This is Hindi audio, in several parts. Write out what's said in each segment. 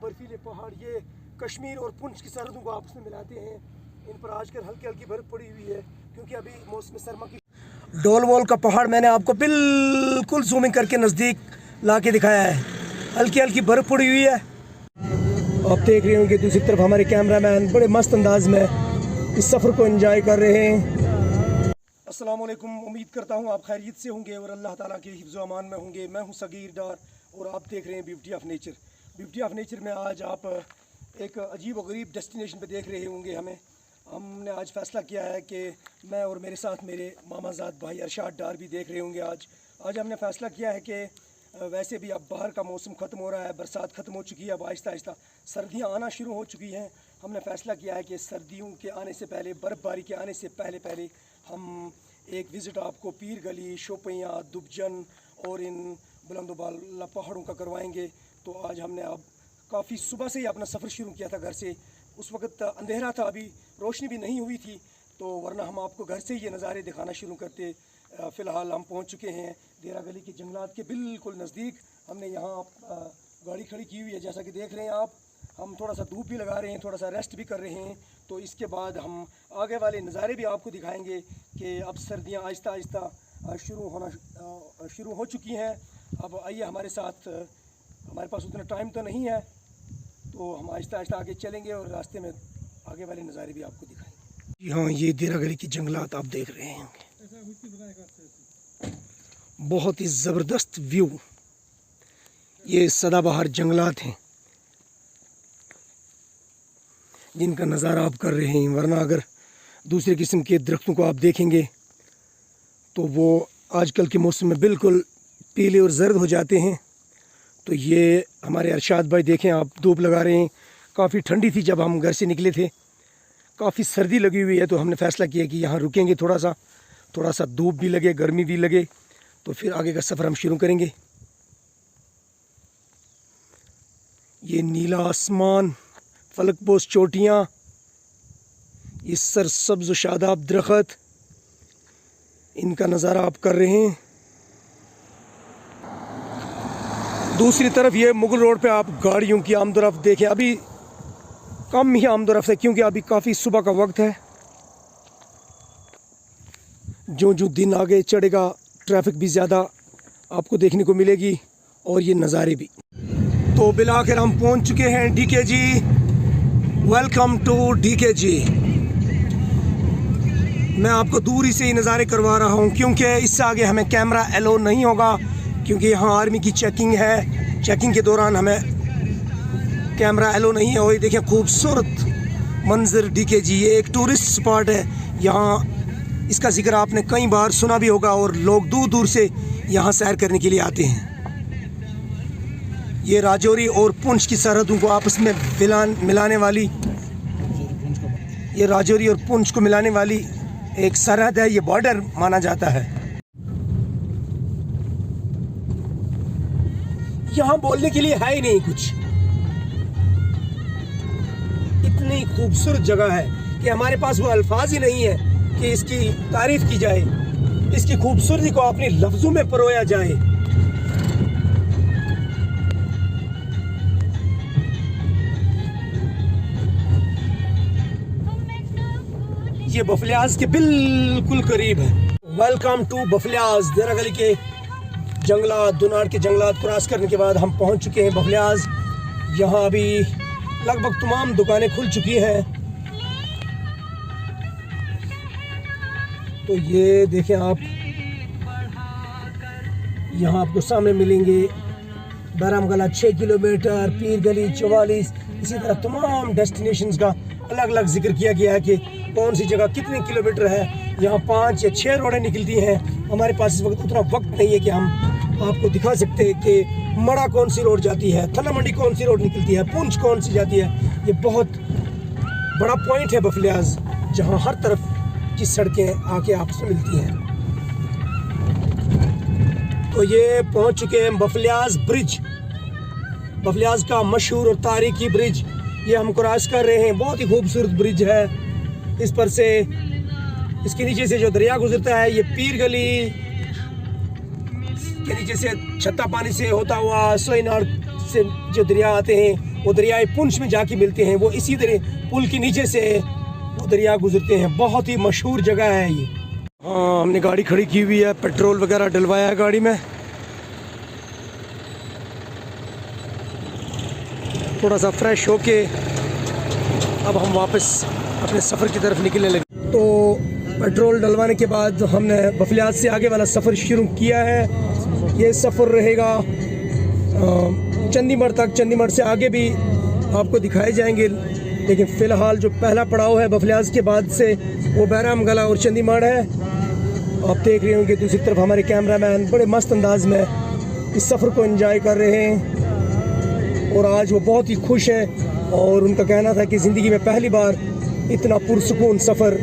बर्फीले पहाड़ ये कश्मीर और पुंछ की सरहदों को आपस में मिलाते हैं। इन पर आजकल हल्की हल्की बर्फ़ पड़ी हुई है क्योंकि अभी मौसम सरमा की। डोल वॉल का पहाड़ मैंने आपको बिल्कुल जूमिंग करके नज़दीक ला के दिखाया है। हल्की हल्की बर्फ़ पड़ी हुई है। आप देख रहे होंगे दूसरी तरफ हमारे कैमरामैन बड़े मस्त अंदाज में इस सफ़र को एंजॉय कर रहे हैं। अस्सलाम वालेकुम, उम्मीद करता हूँ आप खैरियत से होंगे और अल्लाह ताला के हिफ्ज़ अमान में होंगे। मैं हूँ सगीर डार और आप देख रहे हैं beauty of nature. Beauty of nature में आज आप एक अजीब व गरीब डेस्टिनेशन पे देख रहे होंगे। हमने आज फ़ैसला किया है कि मैं और मेरे साथ मेरे मामाजाद भाई अरशाद डार भी देख रहे होंगे। आज हमने फ़ैसला किया है कि वैसे भी अब बाहर का मौसम ख़त्म हो रहा है, बरसात ख़त्म हो चुकी है, अब आहिस्ता आहिस्ता सर्दियाँ आना शुरू हो चुकी हैं। हमने फ़ैसला किया है कि सर्दियों के आने से पहले, बर्फ़बारी के आने से पहले हम एक विज़िट आपको पीर गली, शोपियाँ, दुबजन और इन बुलंदोबाला पहाड़ों का करवाएंगे। तो आज हमने अब काफ़ी सुबह से ही अपना सफ़र शुरू किया था घर से। उस वक़्त अंधेरा था, अभी रोशनी भी नहीं हुई थी, तो वरना हम आपको घर से ही ये नज़ारे दिखाना शुरू करते। फ़िलहाल हम पहुंच चुके हैं देरा गली के जंगलात के बिल्कुल नज़दीक। हमने यहाँ गाड़ी खड़ी की हुई है, जैसा कि देख रहे हैं आप। हम थोड़ा सा धूप भी लगा रहे हैं, थोड़ा सा रेस्ट भी कर रहे हैं। तो इसके बाद हम आगे वाले नज़ारे भी आपको दिखाएंगे कि अब सर्दियाँ आहिस्ता आहिस्ता शुरू हो चुकी हैं। अब आइए हमारे साथ, हमारे पास उतना टाइम तो नहीं है, तो हम आहिस्ता आहिस्ता आगे चलेंगे और रास्ते में आगे वाले नज़ारे भी आपको दिखाएंगे। जी हाँ, ये देरा गली की जंगलात आप देख रहे हैं। बहुत ही ज़बरदस्त व्यू, ये सदाबहार जंगलात हैं जिनका नज़ारा आप कर रहे हैं। वरना अगर दूसरे किस्म के दरख्तों को आप देखेंगे तो वो आजकल के मौसम में बिल्कुल पीले और जर्द हो जाते हैं। तो ये हमारे अरशाद भाई देखें, आप धूप लगा रहे हैं। काफ़ी ठंडी थी जब हम घर से निकले थे, काफ़ी सर्दी लगी हुई है। तो हमने फ़ैसला किया कि यहाँ रुकेंगे, थोड़ा सा धूप भी लगे, गर्मी भी लगे, तो फिर आगे का सफ़र हम शुरू करेंगे। ये नीला आसमान, फलकपोश चोटियाँ, ये सरसब्ज़ शादाब दरख्त, इनका नज़ारा आप कर रहे हैं। दूसरी तरफ ये मुगल रोड पे आप गाड़ियों की आमदोरफ्त देखें। अभी कम ही आमदोरफ्त है क्योंकि अभी काफ़ी सुबह का वक्त है। जो दिन आगे चढ़ेगा ट्रैफिक भी ज़्यादा आपको देखने को मिलेगी और ये नज़ारे भी। तो बिलाखिर हम पहुंच चुके हैं DKG। Welcome to DKG। मैं आपको दूरी से ही नज़ारे करवा रहा हूं क्योंकि इससे आगे हमें कैमरा अलो नहीं होगा, क्योंकि यहाँ आर्मी की चेकिंग है। चेकिंग के दौरान हमें कैमरा अलो नहीं है। और ये देखिए खूबसूरत मंजर DKG, ये एक टूरिस्ट स्पॉट है। यहाँ इसका जिक्र आपने कई बार सुना भी होगा और लोग दूर दूर से यहाँ सैर करने के लिए आते हैं। ये राजौरी और पुंछ की सरहदों को आपस में मिलाने वाली, ये राजौरी और पुंछ को मिलाने वाली एक सरहद है, ये बॉर्डर माना जाता है। यहाँ बोलने के लिए है ही नहीं कुछ, इतनी खूबसूरत जगह है कि हमारे पास वो अल्फाज ही नहीं है कि इसकी तारीफ की जाए, इसकी खूबसूरती को अपने लफ्जों में परोया जाए। ये बफलियाज के बिल्कुल करीब है। वेलकम टू बफलियाज। देरा गली के जंगलात, दुनार के जंगलात क्रॉस करने के बाद हम पहुंच चुके हैं बफलियाज। यहाँ अभी लगभग तमाम दुकानें खुल चुकी हैं। तो ये देखें आप, यहाँ आपको सामने मिलेंगे बैरामगला 6 किलोमीटर, पीर गली 44, इसी तरह तमाम डेस्टिनेशंस का अलग अलग जिक्र किया गया है कि कौन सी जगह कितने किलोमीटर है। यहाँ 5 या 6 रोडें निकलती हैं। हमारे पास इस वक्त उतना वक्त नहीं है कि हम आपको दिखा सकते हैं कि मड़ा कौन सी रोड जाती है, थला मंडी कौन सी रोड निकलती है, पुंछ कौन सी जाती है। ये बहुत बड़ा पॉइंट है बफलियाज, जहाँ हर तरफ की सड़कें आके आपस में मिलती हैं। तो ये पहुँच चुके हैं बफलियाज ब्रिज, बफलियाज का मशहूर और तारीखी ब्रिज। ये हम क्रॉस कर रहे हैं। बहुत ही खूबसूरत ब्रिज है। इस पर से, इसके नीचे से जो दरिया गुजरता है, ये पीर गली के नीचे से छत्ता पानी से होता हुआ सोईनार से जो दरिया आते हैं वो दरियाए पुंछ में जाके मिलते हैं। वो इसी तरह पुल के नीचे से वो दरिया गुजरते हैं। बहुत ही मशहूर जगह है ये। हाँ, हमने गाड़ी खड़ी की हुई है, पेट्रोल वगैरह डलवाया है गाड़ी में। थोड़ा सा फ्रेश होके अब हम वापस अपने सफ़र की तरफ निकलने लगे। तो पेट्रोल डलवाने के बाद हमने बफलियात से आगे वाला सफ़र शुरू किया है। ये सफ़र रहेगा चंडीगढ़ तक। चंडीगढ़ से आगे भी आपको दिखाए जाएंगे, लेकिन फ़िलहाल जो पहला पड़ाव है बफलियात के बाद से वो बैरामगला और चंडीगढ़ है। आप देख रहे होंगे दूसरी तरफ हमारे कैमरामैन बड़े मस्त अंदाज में इस सफ़र को एंजॉय कर रहे हैं और आज वो बहुत ही खुश हैं। और उनका कहना था कि ज़िंदगी में पहली बार इतना पुरसुकून सफ़र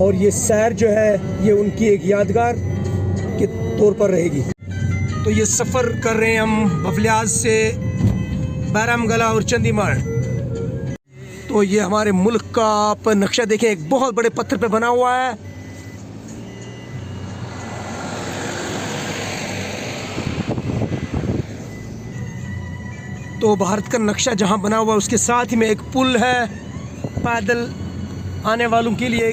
और ये सैर जो है ये उनकी एक यादगार के तौर पर रहेगी। तो ये सफ़र कर रहे हैं हम बफलियात से बैरामगला और चंडीगढ़। तो ये हमारे मुल्क का आप नक्शा देखें, एक बहुत बड़े पत्थर पे बना हुआ है। तो भारत का नक्शा जहां बना हुआ है उसके साथ ही में एक पुल है। पैदल आने वालों के लिए,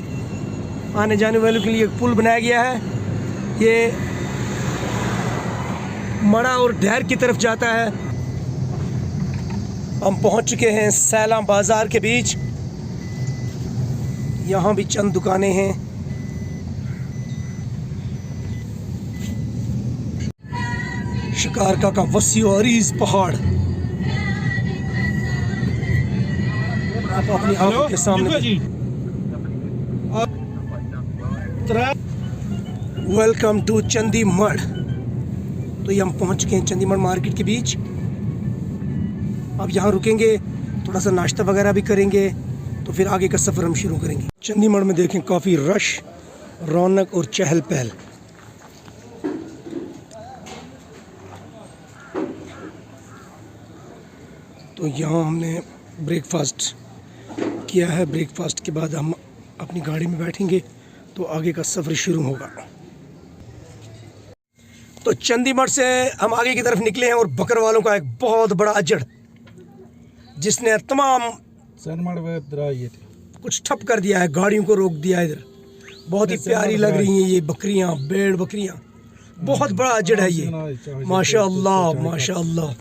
आने जाने वालों के लिए एक पुल बनाया गया है। ये मड़ा और डैर की तरफ जाता है। हम पहुंच चुके हैं सैलाम बाज़ार के बीच। यहाँ भी चंद दुकानें हैं। शिकारका का वसी और अरीज पहाड़ आप अपनी आंखों के सामने। Welcome to Chandigarh. तो ये हम पहुंच चुके हैं चंडीगढ़ मार्केट के बीच। अब यहाँ रुकेंगे, थोड़ा सा नाश्ता वगैरह भी करेंगे, तो फिर आगे का सफ़र हम शुरू करेंगे। चंडीगढ़ में देखें काफ़ी रश, रौनक और चहल पहल। तो यहाँ हमने ब्रेकफास्ट किया है। ब्रेकफास्ट के बाद हम अपनी गाड़ी में बैठेंगे तो आगे का सफ़र शुरू होगा। तो चंडीगढ़ से हम आगे की तरफ निकले हैं और बकरवालों का एक बहुत बड़ा अजड़ जिसने तमाम कुछ ठप कर दिया है, गाड़ियों को रोक दिया है। इधर बहुत ही प्यारी लग रही हैं ये बकरियां, भेड़ बकरियां। बहुत बड़ा अजड़ है ये, माशाअल्लाह माशाअल्लाह।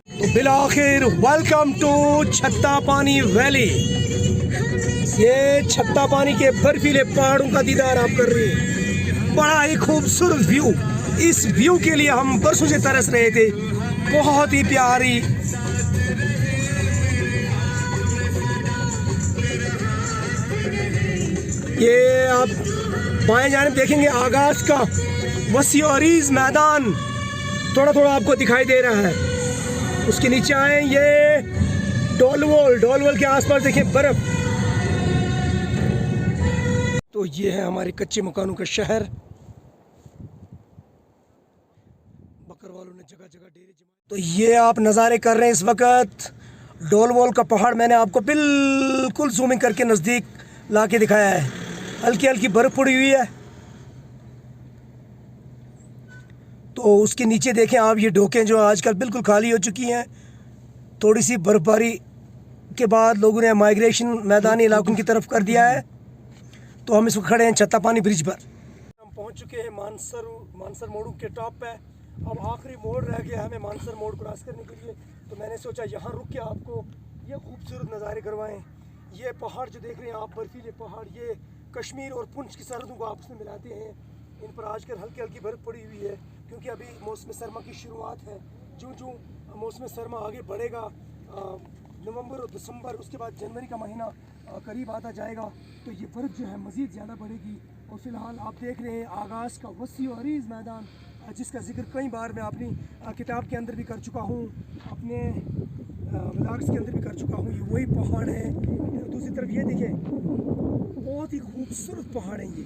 तो बिलाखिर वेलकम टू छत्ता पानी वैली। ये छत्ता पानी के बर्फीले पहाड़ों का दीदार आप कर रहे हैं। बड़ा ही खूबसूरत व्यू। इस व्यू के लिए हम बरसों से तरस रहे थे। बहुत ही प्यारी ये आप बाएं जानिब देखेंगे आगाज का वसी और अरीज मैदान थोड़ा थोड़ा आपको दिखाई दे रहा है। उसके नीचे आए ये डोलवॉल के आसपास देखिए बर्फ। तो ये है हमारे कच्चे मकानों का शहर। बकरवालों ने जगह जगह डेरे जमाए। तो ये आप नज़ारे कर रहे हैं इस वक्त डोलवॉल का पहाड़। मैंने आपको बिल्कुल जूमिंग करके नज़दीक ला के दिखाया है। हल्की हल्की बर्फ़ पड़ी हुई है। तो उसके नीचे देखें आप ये ढोकें जो आजकल बिल्कुल खाली हो चुकी हैं। थोड़ी सी बर्फबारी के बाद लोगों ने माइग्रेशन मैदानी इलाकों की तरफ कर दिया है। तो हम इस वक्त खड़े हैं छत्ता पानी ब्रिज पर। हम पहुंच चुके हैं मानसर मोड़ के टॉप पे। अब आखिरी मोड़ रह गया हमें मानसर मोड़ क्रॉस करने के लिए। तो मैंने सोचा यहाँ रुक के आपको ये खूबसूरत नज़ारे करवाएं। ये पहाड़ जो देख रहे हैं आप, बर्फीले पहाड़, ये कश्मीर और पुंछ की सरहदों को आपस में मिलाते हैं। इन पर आजकल हल्की हल्की बर्फ़ पड़ी हुई है क्योंकि अभी मौसम सरमा की शुरुआत है। जो मौसम सरमा आगे बढ़ेगा नवंबर और दिसंबर, उसके बाद जनवरी का महीना करीब आता जाएगा, तो ये बर्फ़ जो है मज़ीद ज़्यादा बढ़ेगी। और फ़िलहाल आप देख रहे हैं आगाज़ का वसी और अरीज़ मैदान, जिसका जिक्र कई बार मैं अपनी किताब के अंदर भी कर चुका हूँ, अपने व्लॉग्स के अंदर भी कर चुका हूँ। ये वही पहाड़ है। दूसरी तरफ ये देखें, बहुत ही खूबसूरत पहाड़ हैं ये।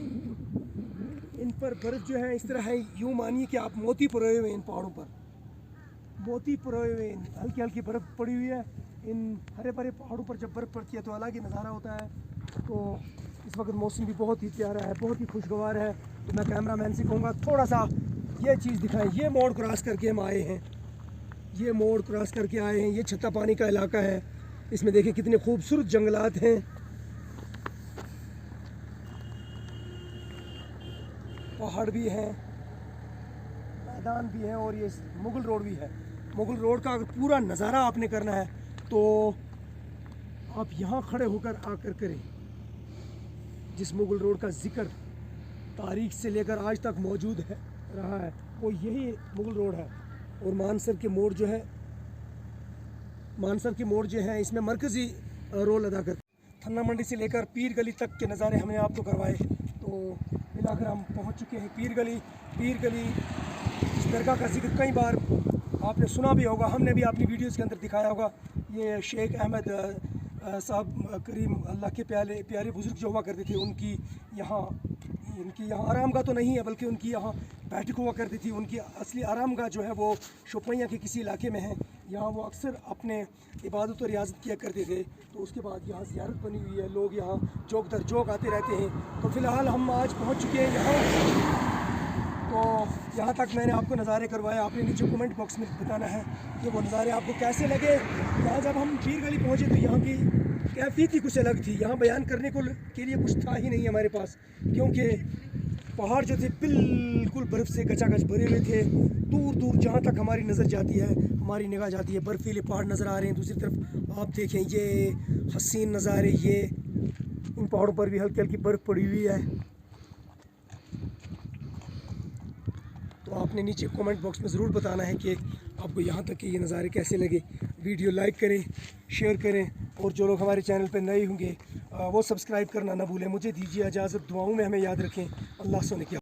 इन पर बर्फ़ जो है इस तरह है, यूँ मानिए कि आप मोती परोए हुए हैं इन पहाड़ों पर, मोती परोए हुए हैं। हल्की हल्की बर्फ़ पड़ी हुई है। इन हरे भरे पहाड़ों पर जब बर्फ़ पड़ती है तो अलग ही नज़ारा होता है। तो इस इस वक्त मौसम भी बहुत ही प्यारा है, बहुत ही खुशगवार है। तो मैं कैमरामैन से कहूँगा थोड़ा सा ये चीज़ दिखाएं। ये मोड़ क्रॉस करके हम आए हैं, ये मोड़ क्रॉस करके आए हैं। ये छत्ता पानी का इलाका है। इसमें देखें कितने खूबसूरत जंगलात हैं, पहाड़ भी हैं, मैदान भी है और ये मुगल रोड भी है। मुगल रोड का अगर पूरा नज़ारा आपने करना है तो आप यहाँ खड़े होकर आकर करें। जिस मुगल रोड का जिक्र तारीख से लेकर आज तक मौजूद है रहा है वो यही मुगल रोड है। और मानसर के मोड़ जो है, मानसर के मोड़ जो है इसमें मरकज़ी रोल अदा करते हैं। थन्ना मंडी से लेकर पीर गली तक के नज़ारे हमने आपको करवाए। तो मिलाकर हम पहुंच चुके हैं पीर गली। पीर गली इस दरगाह का जिक्र कई बार आपने सुना भी होगा, हमने भी अपनी वीडियोस के अंदर दिखाया होगा। ये शेख अहमद साहब करीम अल्लाह के प्यारे बुज़ुर्ग जो हुआ करते थे, इनकी यहाँ आरामगाह तो नहीं है बल्कि उनकी यहाँ बैठक हुआ करती थी। उनकी असली आरामगाह जो है वो शोपियाँ के किसी इलाके में है। यहाँ वो अक्सर अपने इबादत और रियाजत किया करते थे। तो उसके बाद यहाँ ज़ियारत बनी हुई है, लोग यहाँ जोक दर जोक आते रहते हैं। तो फ़िलहाल हम आज पहुँच चुके हैं यहाँ। तो यहाँ तक मैंने आपको नज़ारे करवाए। आपने नीचे कमेंट बॉक्स में बताना है कि वो नज़ारे आपको कैसे लगे। यहाँ जब हम पीर गली पहुँचे तो यहाँ की कैफियत ही कुछ अलग थी। यहाँ बयान करने के लिए कुछ था ही नहीं हमारे पास, क्योंकि पहाड़ जो थे बिल्कुल बर्फ़ से गचागच भरे हुए थे। दूर दूर जहाँ तक हमारी नज़र जाती है, हमारी निगाह जाती है, बर्फीले पहाड़ नज़र आ रहे हैं। दूसरी तरफ आप देखें ये हसीन नज़ारे, ये इन पहाड़ों पर भी हल्की हल्की बर्फ़ पड़ी हुई है। तो आपने नीचे कमेंट बॉक्स में ज़रूर बताना है कि आपको यहाँ तक के ये नज़ारे कैसे लगे। वीडियो लाइक करें, शेयर करें और जो लोग हमारे चैनल पर नए होंगे वो सब्सक्राइब करना ना भूलें। मुझे दीजिए इजाज़त, दुआओं में हमें याद रखें। अल्लाह सोने की